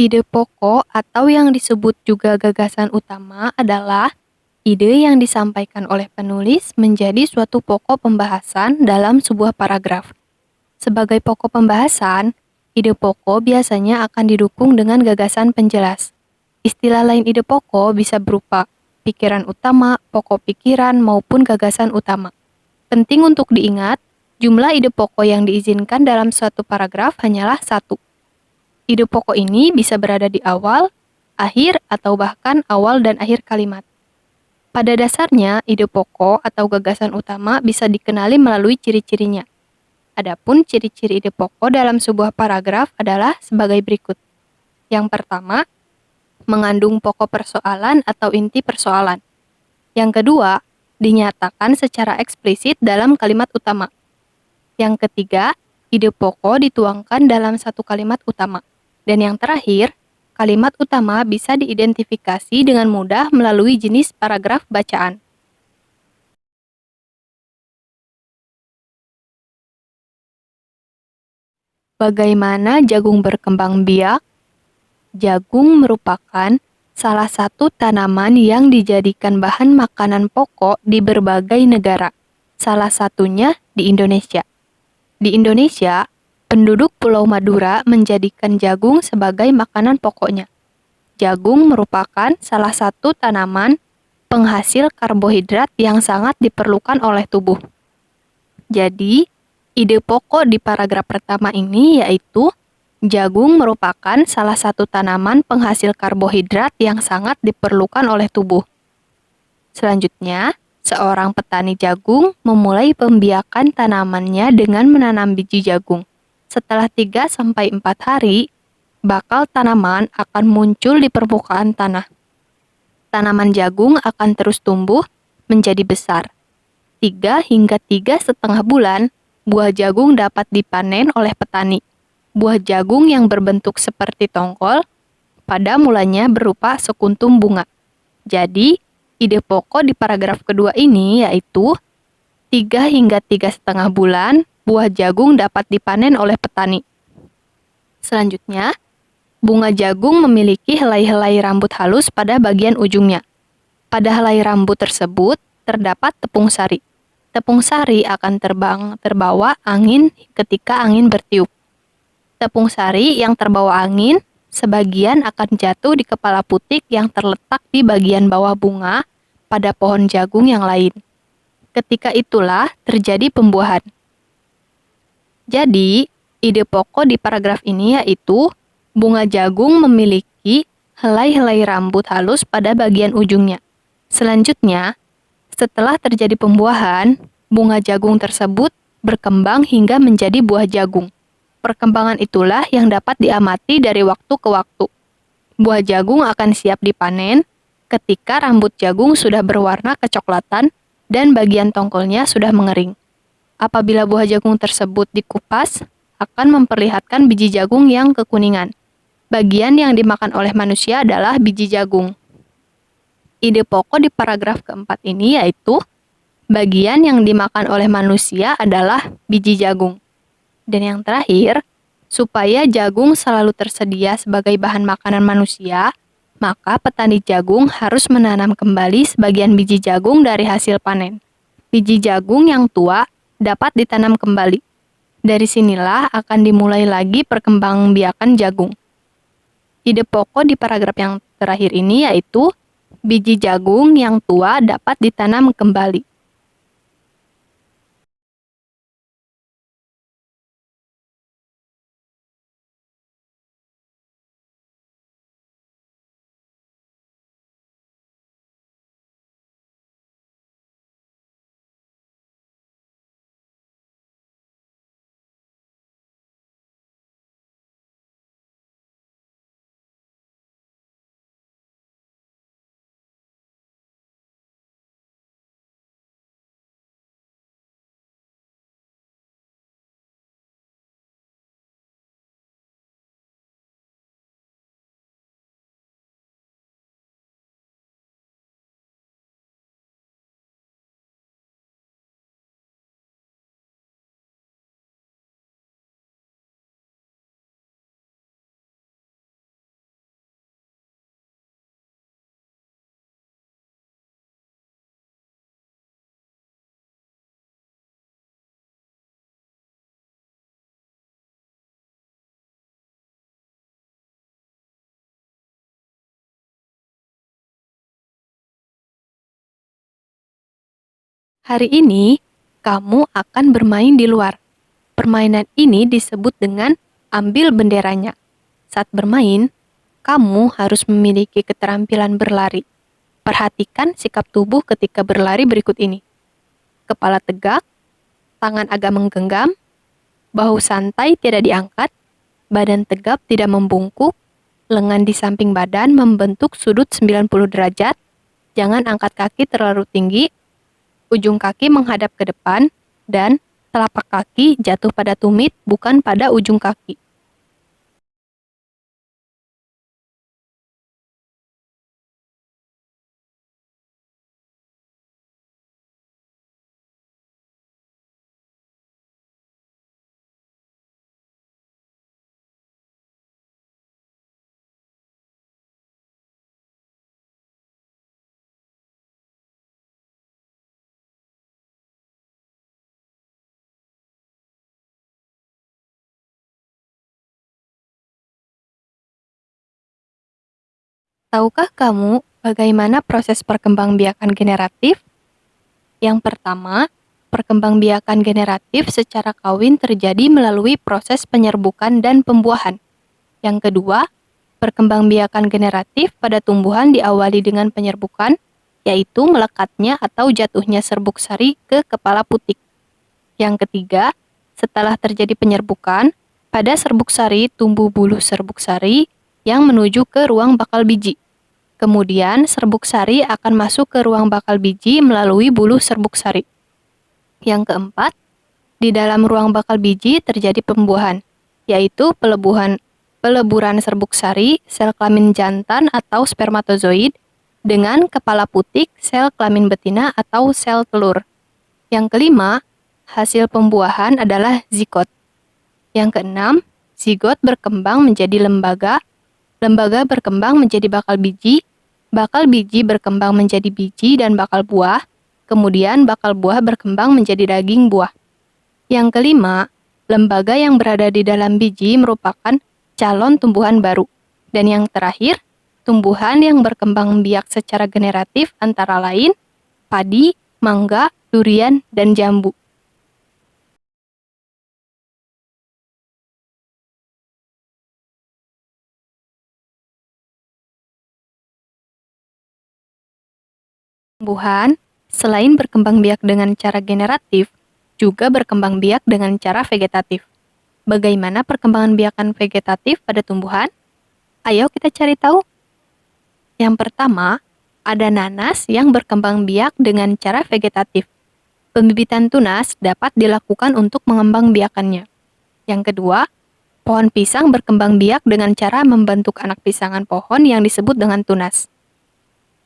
Ide pokok atau yang disebut juga gagasan utama adalah ide yang disampaikan oleh penulis menjadi suatu pokok pembahasan dalam sebuah paragraf. Sebagai pokok pembahasan, ide pokok biasanya akan didukung dengan gagasan penjelas. Istilah lain ide pokok bisa berupa pikiran utama, pokok pikiran, maupun gagasan utama. Penting untuk diingat, jumlah ide pokok yang diizinkan dalam suatu paragraf hanyalah satu. Ide pokok ini bisa berada di awal, akhir, atau bahkan awal dan akhir kalimat. Pada dasarnya, ide pokok atau gagasan utama bisa dikenali melalui ciri-cirinya. Adapun ciri-ciri ide pokok dalam sebuah paragraf adalah sebagai berikut. Yang pertama, mengandung pokok persoalan atau inti persoalan. Yang kedua, dinyatakan secara eksplisit dalam kalimat utama. Yang ketiga, ide pokok dituangkan dalam satu kalimat utama. Dan yang terakhir, kalimat utama bisa diidentifikasi dengan mudah melalui jenis paragraf bacaan. Bagaimana jagung berkembang biak? Jagung merupakan salah satu tanaman yang dijadikan bahan makanan pokok di berbagai negara, salah satunya di Indonesia. Di Indonesia, penduduk Pulau Madura menjadikan jagung sebagai makanan pokoknya. Jagung merupakan salah satu tanaman penghasil karbohidrat yang sangat diperlukan oleh tubuh. Jadi, ide pokok di paragraf pertama ini yaitu jagung merupakan salah satu tanaman penghasil karbohidrat yang sangat diperlukan oleh tubuh. Selanjutnya, seorang petani jagung memulai pembiakan tanamannya dengan menanam biji jagung. Setelah 3-4 hari, bakal tanaman akan muncul di permukaan tanah. Tanaman jagung akan terus tumbuh menjadi besar. 3 hingga 3,5 bulan, buah jagung dapat dipanen oleh petani. Buah jagung yang berbentuk seperti tongkol, pada mulanya berupa sekuntum bunga. Jadi, ide pokok di paragraf kedua ini yaitu 3 hingga 3,5 bulan, buah jagung dapat dipanen oleh petani. Selanjutnya, bunga jagung memiliki helai-helai rambut halus pada bagian ujungnya. Pada helai rambut tersebut terdapat tepung sari. Tepung sari akan terbawa angin ketika angin bertiup. Tepung sari yang terbawa angin, sebagian akan jatuh di kepala putik yang terletak di bagian bawah bunga pada pohon jagung yang lain. Ketika itulah terjadi pembuahan. Jadi, ide pokok di paragraf ini yaitu bunga jagung memiliki helai-helai rambut halus pada bagian ujungnya. Selanjutnya, setelah terjadi pembuahan, bunga jagung tersebut berkembang hingga menjadi buah jagung. Perkembangan itulah yang dapat diamati dari waktu ke waktu. Buah jagung akan siap dipanen ketika rambut jagung sudah berwarna kecoklatan dan bagian tongkolnya sudah mengering. Apabila buah jagung tersebut dikupas, akan memperlihatkan biji jagung yang kekuningan. Bagian yang dimakan oleh manusia adalah biji jagung. Ide pokok di paragraf keempat ini yaitu bagian yang dimakan oleh manusia adalah biji jagung. Dan yang terakhir, supaya jagung selalu tersedia sebagai bahan makanan manusia, maka petani jagung harus menanam kembali sebagian biji jagung dari hasil panen. Biji jagung yang tua dapat ditanam kembali. Dari sinilah akan dimulai lagi perkembangbiakan jagung. Ide pokok di paragraf yang terakhir ini yaitu biji jagung yang tua dapat ditanam kembali. Hari ini, kamu akan bermain di luar. Permainan ini disebut dengan ambil benderanya. Saat bermain, kamu harus memiliki keterampilan berlari. Perhatikan sikap tubuh ketika berlari berikut ini. Kepala tegak, tangan agak menggenggam, bahu santai tidak diangkat, badan tegap tidak membungkuk, lengan di samping badan membentuk sudut 90 derajat, jangan angkat kaki terlalu tinggi, ujung kaki menghadap ke depan, dan telapak kaki jatuh pada tumit bukan pada ujung kaki. Tahukah kamu bagaimana proses perkembangbiakan generatif? Yang pertama, perkembangbiakan generatif secara kawin terjadi melalui proses penyerbukan dan pembuahan. Yang kedua, perkembangbiakan generatif pada tumbuhan diawali dengan penyerbukan, yaitu melekatnya atau jatuhnya serbuk sari ke kepala putik. Yang ketiga, setelah terjadi penyerbukan, pada serbuk sari tumbuh bulu serbuk sari yang menuju ke ruang bakal biji. Kemudian, serbuk sari akan masuk ke ruang bakal biji melalui bulu serbuk sari. Yang keempat, di dalam ruang bakal biji terjadi pembuahan, yaitu peleburan serbuk sari, sel kelamin jantan atau spermatozoid, dengan kepala putik, sel kelamin betina atau sel telur. Yang kelima, hasil pembuahan adalah zigot. Yang keenam, zigot berkembang menjadi lembaga, lembaga berkembang menjadi bakal biji berkembang menjadi biji dan bakal buah, kemudian bakal buah berkembang menjadi daging buah. Yang kelima, lembaga yang berada di dalam biji merupakan calon tumbuhan baru. Dan yang terakhir, tumbuhan yang berkembang biak secara generatif antara lain padi, mangga, durian, dan jambu. Tumbuhan, selain berkembang biak dengan cara generatif, juga berkembang biak dengan cara vegetatif. Bagaimana perkembangan biakan vegetatif pada tumbuhan? Ayo kita cari tahu. Yang pertama, ada nanas yang berkembang biak dengan cara vegetatif. Pembibitan tunas dapat dilakukan untuk mengembang biakannya. Yang kedua, pohon pisang berkembang biak dengan cara membentuk anak pisangan pohon yang disebut dengan tunas.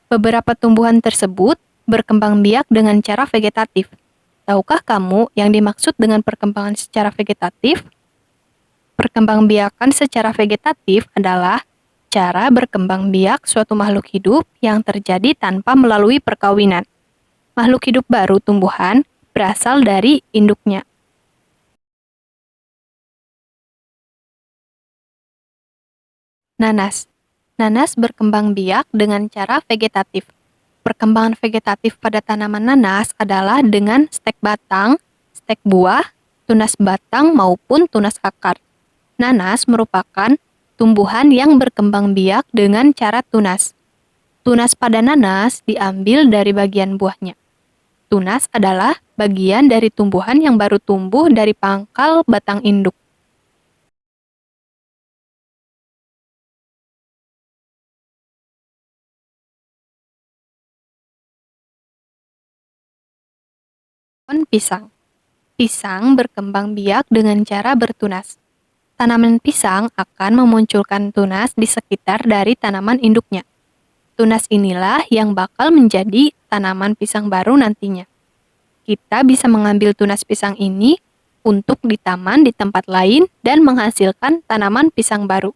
Beberapa tumbuhan tersebut berkembang biak dengan cara vegetatif. Tahukah kamu yang dimaksud dengan perkembangan secara vegetatif? Perkembangbiakan secara vegetatif adalah cara berkembang biak suatu makhluk hidup yang terjadi tanpa melalui perkawinan. Makhluk hidup baru tumbuhan berasal dari induknya. Nanas. Nanas berkembang biak dengan cara vegetatif. Perkembangan vegetatif pada tanaman nanas adalah dengan stek batang, stek buah, tunas batang maupun tunas akar. Nanas merupakan tumbuhan yang berkembang biak dengan cara tunas. Tunas pada nanas diambil dari bagian buahnya. Tunas adalah bagian dari tumbuhan yang baru tumbuh dari pangkal batang induk. Pohon pisang. Pisang berkembang biak dengan cara bertunas. Tanaman pisang akan memunculkan tunas di sekitar dari tanaman induknya. Tunas inilah yang bakal menjadi tanaman pisang baru nantinya. Kita bisa mengambil tunas pisang ini untuk di taman di tempat lain dan menghasilkan tanaman pisang baru.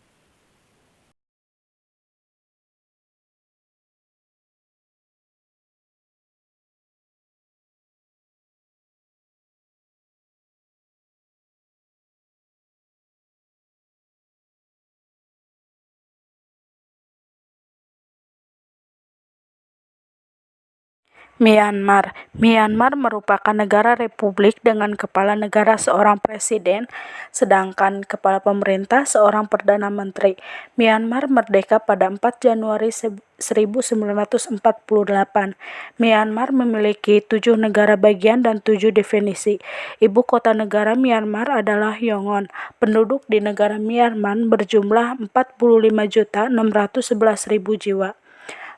Myanmar. Myanmar merupakan negara republik dengan kepala negara seorang presiden, sedangkan kepala pemerintah seorang perdana menteri. Myanmar merdeka pada 4 Januari 1948. Myanmar memiliki 7 negara bagian dan 7 definisi. Ibu kota negara Myanmar adalah Yangon. Penduduk di negara Myanmar berjumlah 45.611.000 jiwa.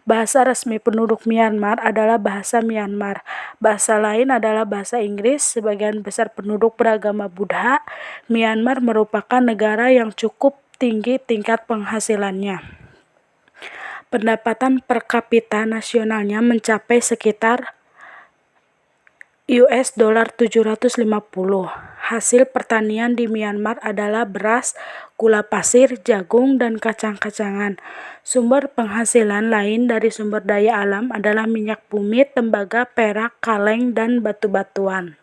Bahasa resmi penduduk Myanmar adalah bahasa Myanmar. Bahasa lain adalah bahasa Inggris. Sebagian besar penduduk beragama Buddha. Myanmar merupakan negara yang cukup tinggi tingkat penghasilannya. Pendapatan per kapita nasionalnya mencapai sekitar $750. Hasil pertanian di Myanmar adalah beras, gula pasir, jagung, dan kacang-kacangan. Sumber penghasilan lain dari sumber daya alam adalah minyak bumi, tembaga, perak, kaleng, dan batu-batuan.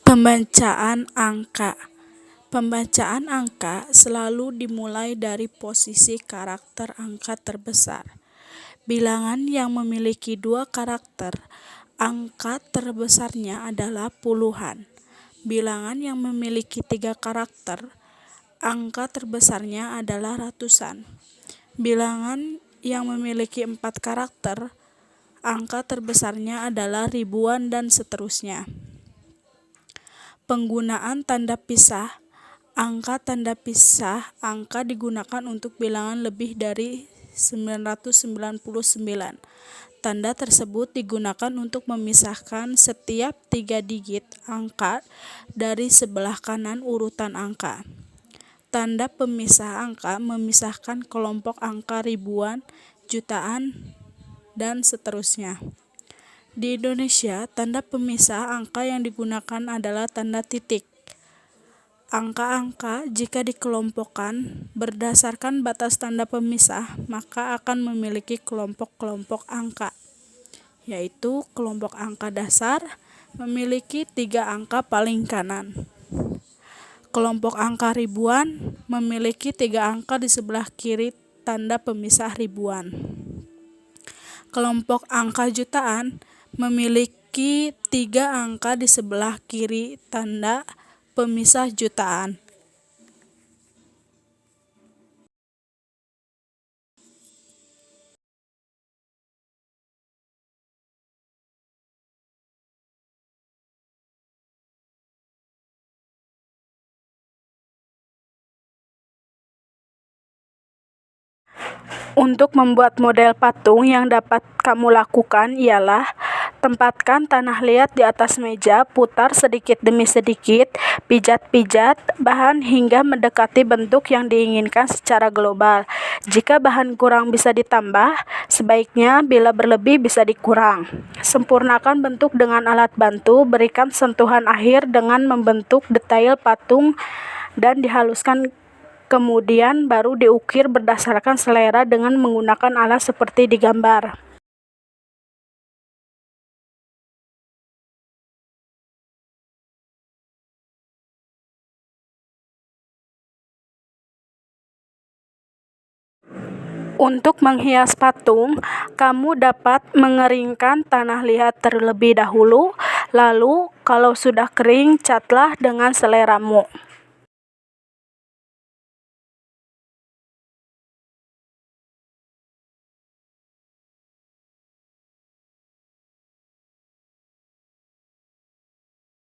Pembacaan angka. Pembacaan angka selalu dimulai dari posisi karakter angka terbesar. Bilangan yang memiliki 2 karakter, angka terbesarnya adalah puluhan. Bilangan yang memiliki 3 karakter, angka terbesarnya adalah ratusan. Bilangan yang memiliki 4 karakter, angka terbesarnya adalah ribuan dan seterusnya. Penggunaan tanda pisah. Angka tanda pisah angka digunakan untuk bilangan lebih dari 999. Tanda tersebut digunakan untuk memisahkan setiap 3 digit angka dari sebelah kanan urutan angka. Tanda pemisah angka memisahkan kelompok angka ribuan, jutaan, dan seterusnya. Di Indonesia, tanda pemisah angka yang digunakan adalah tanda titik. Angka-angka jika dikelompokkan berdasarkan batas tanda pemisah, maka akan memiliki kelompok-kelompok angka, yaitu kelompok angka dasar memiliki 3 angka paling kanan. Kelompok angka ribuan memiliki 3 angka di sebelah kiri tanda pemisah ribuan. Kelompok angka jutaan memiliki 3 angka di sebelah kiri tanda pemisah jutaan. Untuk membuat model patung yang dapat kamu lakukan ialah tempatkan tanah liat di atas meja, putar sedikit demi sedikit, pijat-pijat bahan hingga mendekati bentuk yang diinginkan secara global. Jika bahan kurang bisa ditambah, sebaiknya bila berlebih bisa dikurang. Sempurnakan bentuk dengan alat bantu, berikan sentuhan akhir dengan membentuk detail patung dan dihaluskan, kemudian baru diukir berdasarkan selera dengan menggunakan alat seperti di gambar. Untuk menghias patung, kamu dapat mengeringkan tanah liat terlebih dahulu, lalu kalau sudah kering, catlah dengan seleramu.